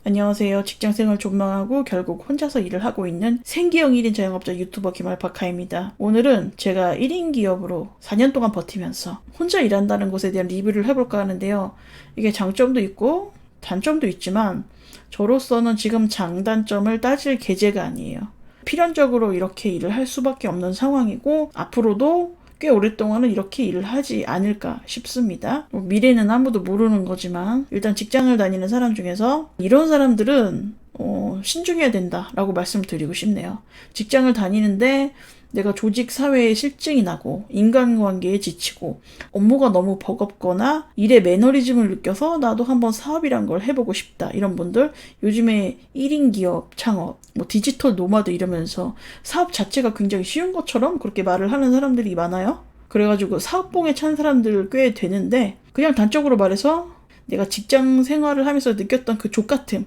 안녕하세요. 직장생활 존망하고 결국 혼자서 일을 하고 있는 생계형 1인 자영업자 유튜버 김알파카입니다. 오늘은 제가 1인 기업으로 4년 동안 버티면서 혼자 일한다는 것에 대한 리뷰를 해볼까 하는데요. 이게 장점도 있고 단점도 있지만 저로서는 지금 장단점을 따질 계제가 아니에요. 필연적으로 이렇게 일을 할 수밖에 없는 상황이고 앞으로도 꽤 오랫동안은 이렇게 일을 하지 않을까 싶습니다. 미래는 아무도 모르는 거지만 일단 직장을 다니는 사람 중에서 이런 사람들은 신중해야 된다라고 말씀드리고 싶네요. 직장을 다니는데 내가 조직 사회에 실증이 나고 인간관계에 지치고 업무가 너무 버겁거나 일의 매너리즘을 느껴서 나도 한번 사업이란 걸 해보고 싶다. 이런 분들 요즘에 1인 기업 창업, 디지털 노마드 이러면서 사업 자체가 굉장히 쉬운 것처럼 그렇게 말을 하는 사람들이 많아요. 그래가지고 사업봉에 찬 사람들 꽤 되는데 그냥 단적으로 말해서 내가 직장 생활을 하면서 느꼈던 그 족같음,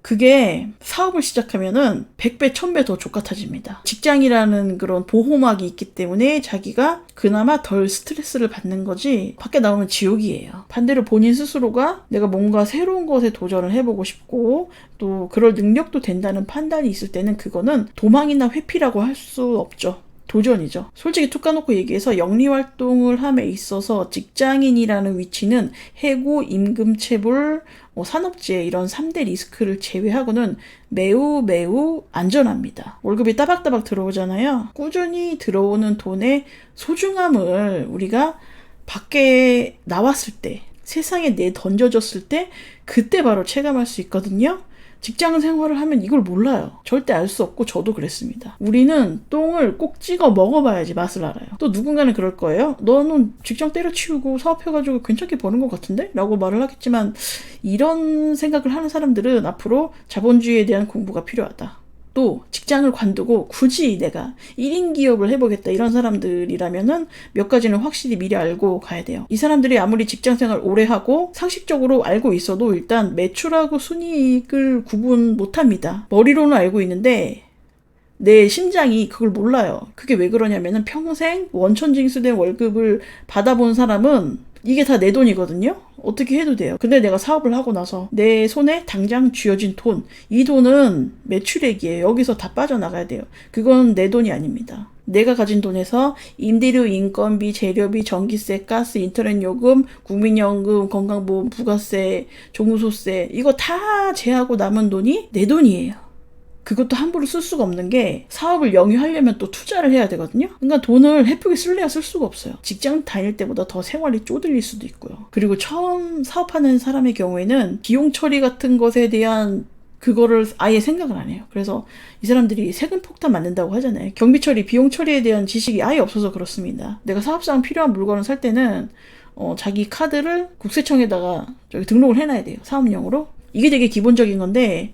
그게 사업을 시작하면은 100배, 1000배 더 족같아집니다. 직장이라는 그런 보호막이 있기 때문에 자기가 그나마 덜 스트레스를 받는 거지 밖에 나오면 지옥이에요. 반대로 본인 스스로가 내가 뭔가 새로운 것에 도전을 해보고 싶고 또 그럴 능력도 된다는 판단이 있을 때는 그거는 도망이나 회피라고 할 수 없죠. 도전이죠. 솔직히 툭 까놓고 얘기해서 영리활동을 함에 있어서 직장인이라는 위치는 해고, 임금체불, 산업재해 이런 3대 리스크를 제외하고는 매우 매우 안전합니다. 월급이 따박따박 들어오잖아요. 꾸준히 들어오는 돈의 소중함을 우리가 밖에 나왔을 때, 세상에 내던져졌을 때 그때 바로 체감할 수 있거든요. 직장 생활을 하면 이걸 몰라요. 절대 알 수 없고 저도 그랬습니다. 우리는 똥을 꼭 찍어 먹어봐야지 맛을 알아요. 또 누군가는 그럴 거예요. 너는 직장 때려치우고 사업해가지고 괜찮게 버는 것 같은데? 라고 말을 하겠지만 이런 생각을 하는 사람들은 앞으로 자본주의에 대한 공부가 필요하다. 또 직장을 관두고 굳이 내가 1인 기업을 해보겠다 이런 사람들이라면은 몇 가지는 확실히 미리 알고 가야 돼요. 이 사람들이 아무리 직장생활 오래 하고 상식적으로 알고 있어도 일단 매출하고 순이익을 구분 못합니다. 머리로는 알고 있는데 내 심장이 그걸 몰라요. 그게 왜 그러냐면은 평생 원천징수된 월급을 받아본 사람은 이게 다 내 돈이거든요. 어떻게 해도 돼요. 근데 내가 사업을 하고 나서 내 손에 당장 쥐어진 돈, 이 돈은 매출액이에요. 여기서 다 빠져나가야 돼요. 그건 내 돈이 아닙니다. 내가 가진 돈에서 임대료, 인건비, 재료비, 전기세, 가스, 인터넷 요금, 국민연금, 건강보험, 부가세, 종소세 이거 다 제하고 남은 돈이 내 돈이에요. 그것도 함부로 쓸 수가 없는 게 사업을 영위하려면 또 투자를 해야 되거든요. 그러니까 돈을 헤프게 쓸래야 쓸 수가 없어요. 직장 다닐 때보다 더 생활이 쪼들릴 수도 있고요. 그리고 처음 사업하는 사람의 경우에는 비용 처리 같은 것에 대한 그거를 아예 생각을 안 해요. 그래서 이 사람들이 세금 폭탄 맞는다고 하잖아요. 경비 처리, 비용 처리에 대한 지식이 아예 없어서 그렇습니다. 내가 사업상 필요한 물건을 살 때는 자기 카드를 국세청에다가 등록을 해놔야 돼요. 사업용으로. 이게 되게 기본적인 건데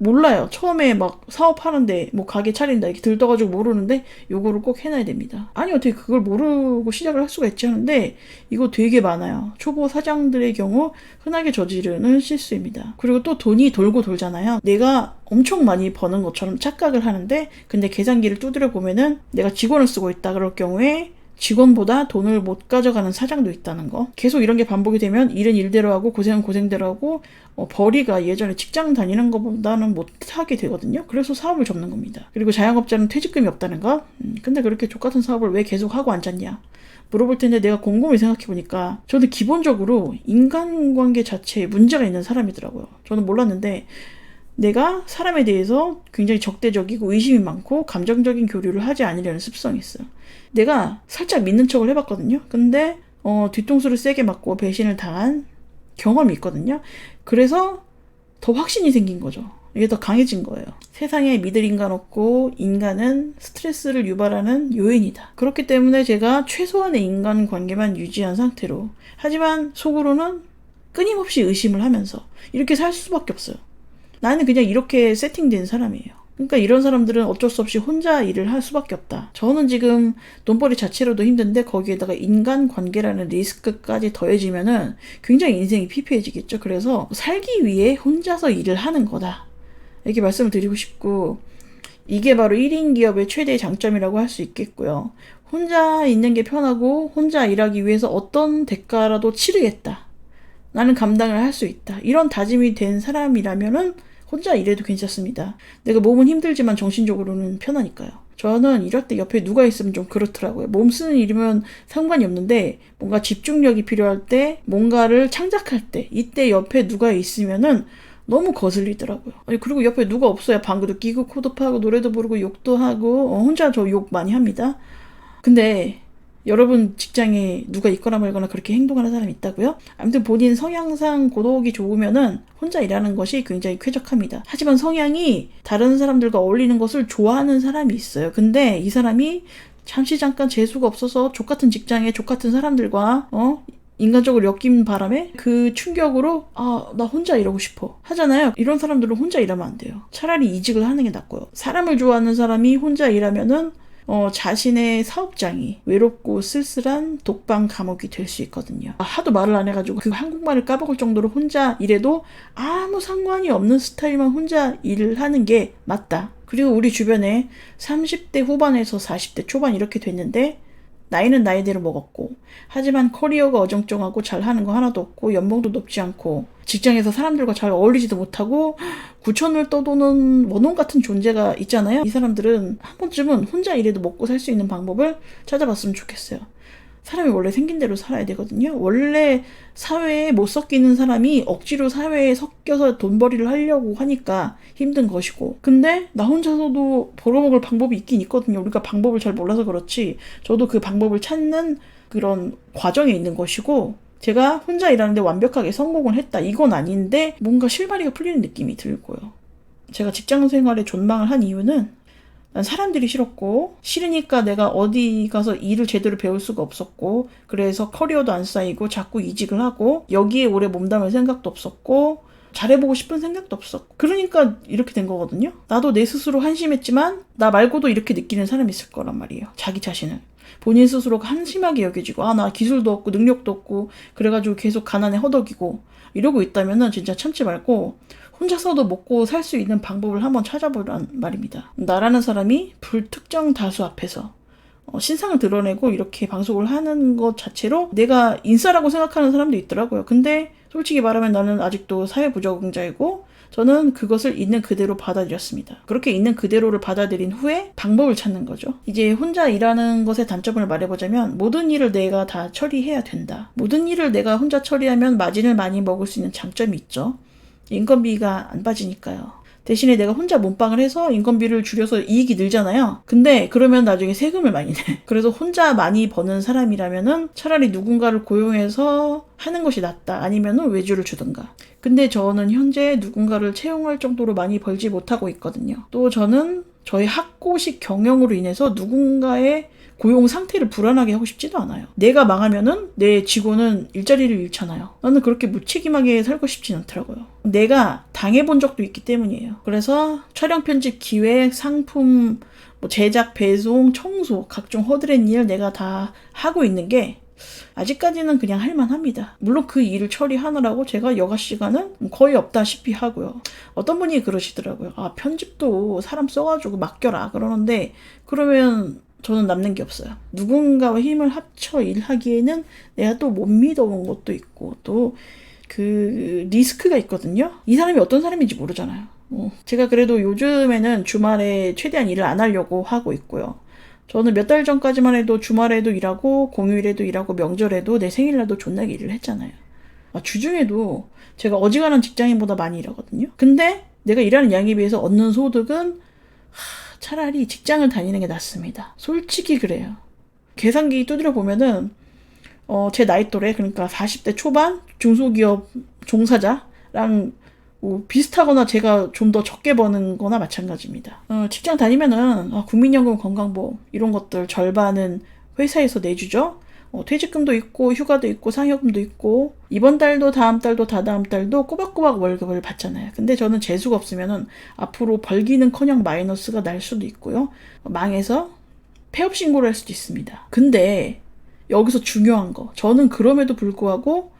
몰라요. 처음에 막 사업하는데 가게 차린다 이렇게 들떠가지고 모르는데 요거를 꼭 해놔야 됩니다. 아니 어떻게 그걸 모르고 시작을 할 수가 있지 하는데 이거 되게 많아요. 초보 사장들의 경우 흔하게 저지르는 실수입니다. 그리고 또 돈이 돌고 돌잖아요. 내가 엄청 많이 버는 것처럼 착각을 하는데 근데 계산기를 두드려 보면은 내가 직원을 쓰고 있다 그럴 경우에 직원보다 돈을 못 가져가는 사장도 있다는 거. 계속 이런 게 반복이 되면 일은 일대로 하고 고생은 고생대로 하고 벌이가 예전에 직장 다니는 것보다는 못하게 되거든요. 그래서 사업을 접는 겁니다. 그리고 자영업자는 퇴직금이 없다는 거. 근데 그렇게 족같은 사업을 왜 계속 하고 앉았냐 물어볼 텐데 내가 곰곰이 생각해보니까 저는 기본적으로 인간관계 자체에 문제가 있는 사람이더라고요. 저는 몰랐는데 내가 사람에 대해서 굉장히 적대적이고 의심이 많고 감정적인 교류를 하지 않으려는 습성이 있어요. 내가 살짝 믿는 척을 해봤거든요. 근데 뒤통수를 세게 맞고 배신을 당한 경험이 있거든요. 그래서 더 확신이 생긴 거죠. 이게 더 강해진 거예요. 세상에 믿을 인간 없고 인간은 스트레스를 유발하는 요인이다. 그렇기 때문에 제가 최소한의 인간관계만 유지한 상태로 하지만 속으로는 끊임없이 의심을 하면서 이렇게 살 수밖에 없어요. 나는 그냥 이렇게 세팅된 사람이에요. 그러니까 이런 사람들은 어쩔 수 없이 혼자 일을 할 수밖에 없다. 저는 지금 돈벌이 자체로도 힘든데 거기에다가 인간관계라는 리스크까지 더해지면은 굉장히 인생이 피폐해지겠죠. 그래서 살기 위해 혼자서 일을 하는 거다. 이렇게 말씀을 드리고 싶고 이게 바로 1인 기업의 최대의 장점이라고 할 수 있겠고요. 혼자 있는 게 편하고 혼자 일하기 위해서 어떤 대가라도 치르겠다. 나는 감당을 할 수 있다. 이런 다짐이 된 사람이라면은 혼자 일해도 괜찮습니다. 내가 몸은 힘들지만 정신적으로는 편하니까요. 저는 이럴 때 옆에 누가 있으면 좀 그렇더라고요. 몸 쓰는 일이면 상관이 없는데 뭔가 집중력이 필요할 때, 뭔가를 창작할 때, 이때 옆에 누가 있으면은 너무 거슬리더라고요. 아니, 그리고 옆에 누가 없어야 방구도 끼고 코도 파고 노래도 부르고 욕도 하고 혼자 저 욕 많이 합니다. 근데 여러분 직장에 누가 있거나 말거나 그렇게 행동하는 사람이 있다고요? 아무튼 본인 성향상 고독이 좋으면은 혼자 일하는 것이 굉장히 쾌적합니다. 하지만 성향이 다른 사람들과 어울리는 것을 좋아하는 사람이 있어요. 근데 이 사람이 잠시 잠깐 재수가 없어서 족같은 직장에 족같은 사람들과 인간적으로 엮인 바람에 그 충격으로 나 혼자 일하고 싶어 하잖아요. 이런 사람들은 혼자 일하면 안 돼요. 차라리 이직을 하는 게 낫고요. 사람을 좋아하는 사람이 혼자 일하면은 자신의 사업장이 외롭고 쓸쓸한 독방 감옥이 될 수 있거든요. 하도 말을 안 해가지고 그 한국말을 까먹을 정도로 혼자 일해도 아무 상관이 없는 스타일만 혼자 일을 하는 게 맞다. 그리고 우리 주변에 30대 후반에서 40대 초반 이렇게 됐는데 나이는 나이대로 먹었고 하지만 커리어가 어정쩡하고 잘하는 거 하나도 없고 연봉도 높지 않고 직장에서 사람들과 잘 어울리지도 못하고 구천을 떠도는 원혼 같은 존재가 있잖아요. 이 사람들은 한 번쯤은 혼자 일해도 먹고 살 수 있는 방법을 찾아봤으면 좋겠어요. 사람이 원래 생긴 대로 살아야 되거든요. 원래 사회에 못 섞이는 사람이 억지로 사회에 섞여서 돈벌이를 하려고 하니까 힘든 것이고, 근데 나 혼자서도 벌어먹을 방법이 있긴 있거든요. 우리가 방법을 잘 몰라서 그렇지 저도 그 방법을 찾는 그런 과정에 있는 것이고, 제가 혼자 일하는데 완벽하게 성공을 했다 이건 아닌데 뭔가 실마리가 풀리는 느낌이 들고요. 제가 직장 생활에 존망을 한 이유는 난 사람들이 싫었고, 싫으니까 내가 어디 가서 일을 제대로 배울 수가 없었고, 그래서 커리어도 안 쌓이고 자꾸 이직을 하고 여기에 오래 몸담을 생각도 없었고 잘해보고 싶은 생각도 없었고, 그러니까 이렇게 된 거거든요. 나도 내 스스로 한심했지만 나 말고도 이렇게 느끼는 사람이 있을 거란 말이에요. 자기 자신을 본인 스스로가 한심하게 여겨지고 나 기술도 없고 능력도 없고 그래가지고 계속 가난에 허덕이고 이러고 있다면은 진짜 참지 말고 혼자서도 먹고 살 수 있는 방법을 한번 찾아보란 말입니다. 나라는 사람이 불특정 다수 앞에서 신상을 드러내고 이렇게 방송을 하는 것 자체로 내가 인싸라고 생각하는 사람도 있더라고요. 근데 솔직히 말하면 나는 아직도 사회부적응자이고 저는 그것을 있는 그대로 받아들였습니다. 그렇게 있는 그대로를 받아들인 후에 방법을 찾는 거죠. 이제 혼자 일하는 것의 단점을 말해보자면 모든 일을 내가 다 처리해야 된다. 모든 일을 내가 혼자 처리하면 마진을 많이 먹을 수 있는 장점이 있죠. 인건비가 안 빠지니까요. 대신에 내가 혼자 몸빵을 해서 인건비를 줄여서 이익이 늘잖아요. 근데 그러면 나중에 세금을 많이 내. 그래서 혼자 많이 버는 사람이라면은 차라리 누군가를 고용해서 하는 것이 낫다. 아니면은 외주를 주든가. 근데 저는 현재 누군가를 채용할 정도로 많이 벌지 못하고 있거든요. 또 저는 저의 학고식 경영으로 인해서 누군가의 고용 상태를 불안하게 하고 싶지도 않아요. 내가 망하면은 내 직원은 일자리를 잃잖아요. 나는 그렇게 무책임하게 살고 싶진 않더라고요. 내가 당해본 적도 있기 때문이에요. 그래서 촬영, 편집, 기획, 상품, 제작, 배송, 청소, 각종 허드렛 일 내가 다 하고 있는 게 아직까지는 그냥 할만합니다. 물론 그 일을 처리하느라고 제가 여가 시간은 거의 없다시피 하고요. 어떤 분이 그러시더라고요. 편집도 사람 써가지고 맡겨라 그러는데 그러면 저는 남는 게 없어요. 누군가와 힘을 합쳐 일하기에는 내가 또 못 믿어본 것도 있고 또 그 리스크가 있거든요. 이 사람이 어떤 사람인지 모르잖아요. 제가 그래도 요즘에는 주말에 최대한 일을 안 하려고 하고 있고요. 저는 몇 달 전까지만 해도 주말에도 일하고 공휴일에도 일하고 명절에도 내 생일날도 존나게 일을 했잖아요. 주중에도 제가 어지간한 직장인보다 많이 일하거든요. 근데 내가 일하는 양에 비해서 얻는 소득은 차라리 직장을 다니는 게 낫습니다. 솔직히 그래요. 계산기 두드려 보면은 제 나이 또래, 그러니까 40대 초반 중소기업 종사자랑 비슷하거나 제가 좀 더 적게 버는 거나 마찬가지입니다. 직장 다니면은 국민연금, 건강보험 이런 것들 절반은 회사에서 내주죠. 퇴직금도 있고 휴가도 있고 상여금도 있고 이번 달도 다음 달도 다다음 달도 꼬박꼬박 월급을 받잖아요. 근데 저는 재수가 없으면은 앞으로 벌기는커녕 마이너스가 날 수도 있고요. 망해서 폐업 신고를 할 수도 있습니다. 근데 여기서 중요한 거, 저는 그럼에도 불구하고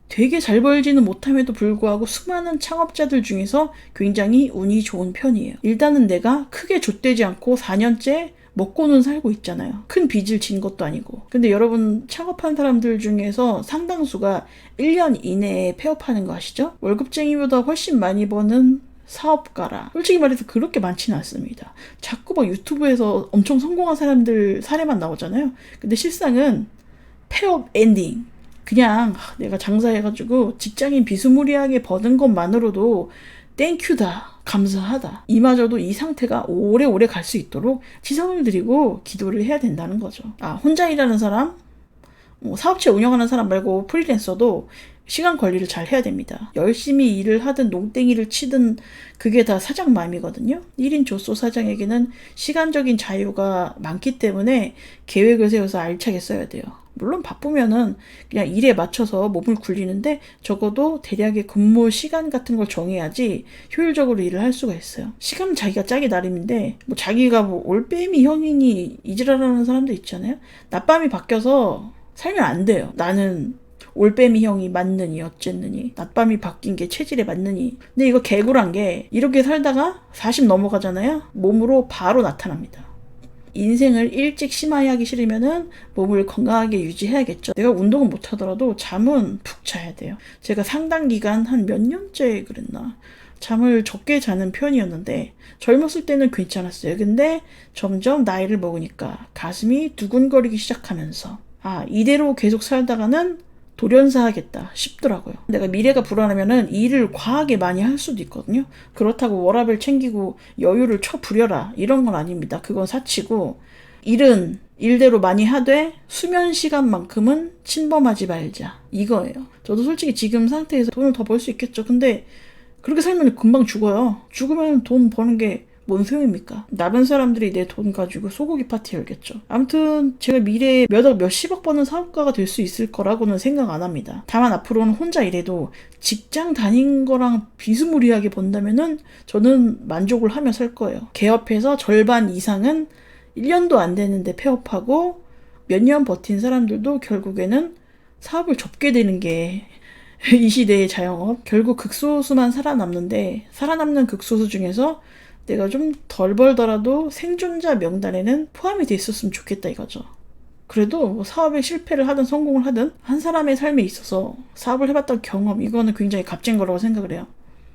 되게 잘 벌지는 못함에도 불구하고 수많은 창업자들 중에서 굉장히 운이 좋은 편이에요. 일단은 내가 크게 좆되지 않고 4년째 먹고는 살고 있잖아요. 큰 빚을 진 것도 아니고. 근데 여러분 창업한 사람들 중에서 상당수가 1년 이내에 폐업하는 거 아시죠? 월급쟁이보다 훨씬 많이 버는 사업가라. 솔직히 말해서 그렇게 많지는 않습니다. 자꾸 막 유튜브에서 엄청 성공한 사람들 사례만 나오잖아요. 근데 실상은 폐업 엔딩. 그냥 내가 장사해가지고 직장인 비스무리하게 버는 것만으로도 땡큐다. 감사하다. 이마저도 이 상태가 오래오래 갈 수 있도록 지성을 드리고 기도를 해야 된다는 거죠. 혼자 일하는 사람, 사업체 운영하는 사람 말고 프리랜서도 시간 관리를 잘 해야 됩니다. 열심히 일을 하든 농땡이를 치든 그게 다 사장 마음이거든요. 1인 조소 사장에게는 시간적인 자유가 많기 때문에 계획을 세워서 알차게 써야 돼요. 물론 바쁘면은 그냥 일에 맞춰서 몸을 굴리는데 적어도 대략의 근무 시간 같은 걸 정해야지 효율적으로 일을 할 수가 있어요. 시간은 자기가 짜기 나름인데 자기가 올빼미 형이니 이지랄하는 사람들 있잖아요. 낮밤이 바뀌어서 살면 안 돼요. 나는 올빼미 형이 맞느니 어쨌느니 낮밤이 바뀐 게 체질에 맞느니. 근데 이거 개구란 게 이렇게 살다가 40 넘어가잖아요. 몸으로 바로 나타납니다. 인생을 일찍 심하게 하기 싫으면은 몸을 건강하게 유지해야겠죠. 내가 운동은 못하더라도 잠은 푹 자야 돼요. 제가 상당 기간 한 몇 년째 그랬나 잠을 적게 자는 편이었는데 젊었을 때는 괜찮았어요. 근데 점점 나이를 먹으니까 가슴이 두근거리기 시작하면서 이대로 계속 살다가는 돌연사하겠다 싶더라고요. 내가 미래가 불안하면은 일을 과하게 많이 할 수도 있거든요. 그렇다고 워라밸 챙기고 여유를 쳐부려라 이런 건 아닙니다. 그건 사치고 일은 일대로 많이 하되 수면 시간만큼은 침범하지 말자 이거예요. 저도 솔직히 지금 상태에서 돈을 더 벌 수 있겠죠. 근데 그렇게 살면 금방 죽어요. 죽으면 돈 버는 게 뭔 소용입니까? 남은 사람들이 내 돈 가지고 소고기 파티 열겠죠. 아무튼 제가 미래에 몇억 몇십억 버는 사업가가 될 수 있을 거라고는 생각 안 합니다. 다만 앞으로는 혼자 일해도 직장 다닌 거랑 비스무리하게 번다면은 저는 만족을 하며 살 거예요. 개업해서 절반 이상은 1년도 안 되는데 폐업하고 몇 년 버틴 사람들도 결국에는 사업을 접게 되는 게 이 시대의 자영업. 결국 극소수만 살아남는데 살아남는 극소수 중에서 내가 좀 덜 벌더라도 생존자 명단에는 포함이 돼 있었으면 좋겠다 이거죠. 그래도 사업에 실패를 하든 성공을 하든 한 사람의 삶에 있어서 사업을 해봤던 경험 이거는 굉장히 값진 거라고 생각을 해요.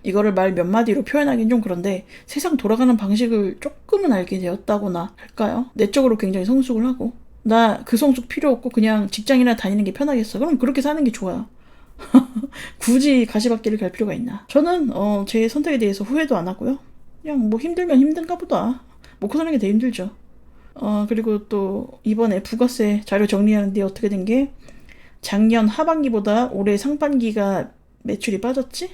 이거를 말 몇 마디로 표현하긴 좀 그런데 세상 돌아가는 방식을 조금은 알게 되었다고나 할까요? 내적으로 굉장히 성숙을 하고 나 그 성숙 필요 없고 그냥 직장이나 다니는 게 편하겠어. 그럼 그렇게 사는 게 좋아요. 굳이 가시밭길을 갈 필요가 있나. 저는 제 선택에 대해서 후회도 안 하고요. 그냥 힘들면 힘든가 보다. 먹고 사는 게 되게 힘들죠. 그리고 또 이번에 부가세 자료 정리하는데 어떻게 된 게 작년 하반기보다 올해 상반기가 매출이 빠졌지?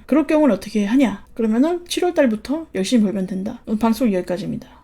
그럴 경우는 어떻게 하냐? 그러면은 7월 달부터 열심히 벌면 된다. 방송 여기까지입니다.